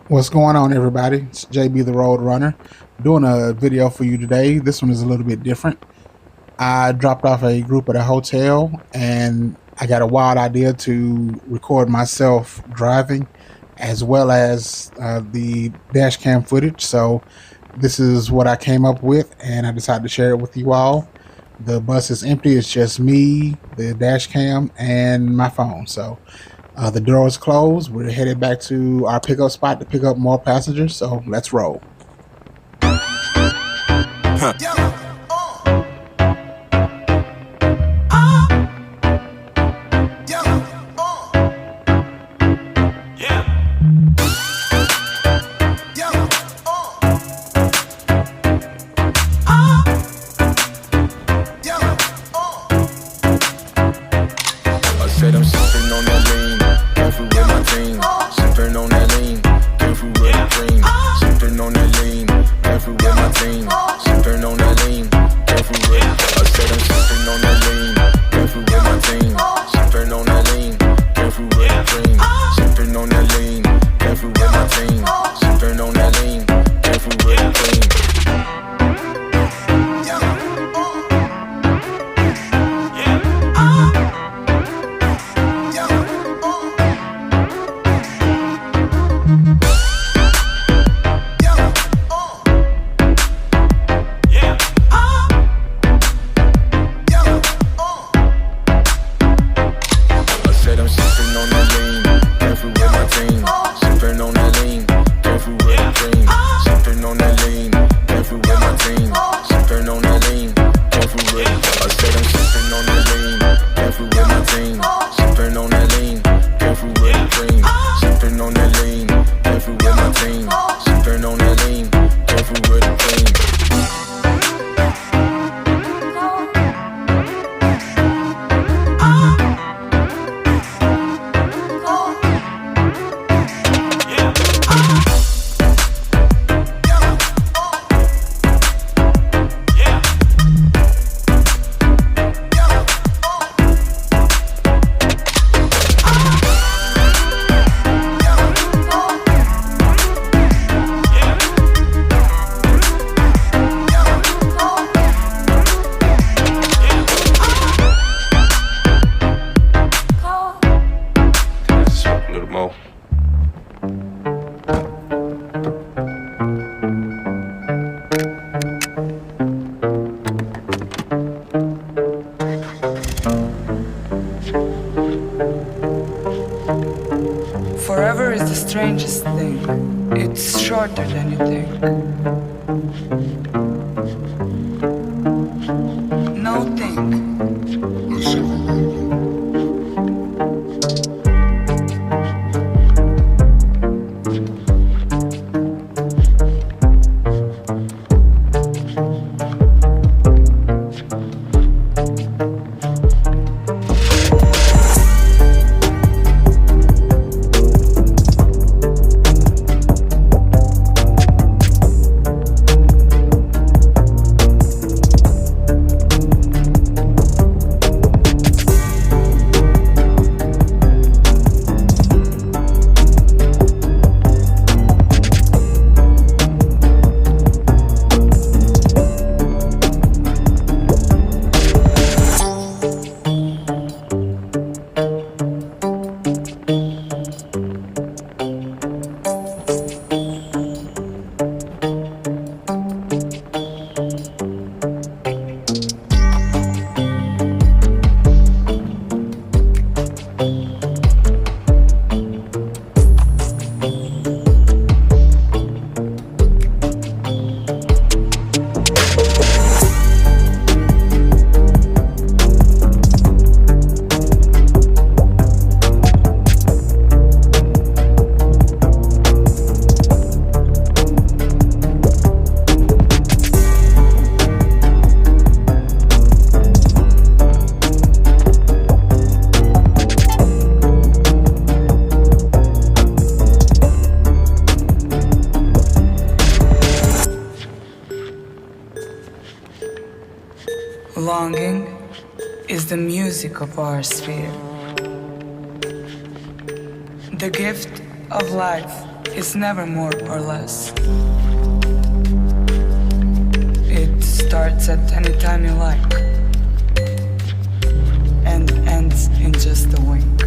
What's going on, everybody? It's JB the Road Runner doing a video for you today. This one is a little bit different. I dropped off a group at a hotel and I got a wild idea to record myself driving as well as the dash cam footage. So this is what I came up with and I decided to share it with you all. The bus is empty. It's just me, the dash cam, and my phone. So the door is closed. We're headed back to our pickup spot to pick up more passengers. So let's roll. Said I'm sipping on that lean, careful with my team. Sipping on that lean, careful with the dream. Sipping on that lean, careful with my team. Sipping on that lean, careful with. I said I'm sipping on that lean, careful with my team. Sipping on that lean, careful with the dream. Sipping on that lean, careful with my team. Sipping on that lean, careful with the dream. Forever is the strangest thing. It's shorter than you think. No think. Longing is the music of our sphere. The gift of life is never more or less. It starts at any time you like and ends in just a wink.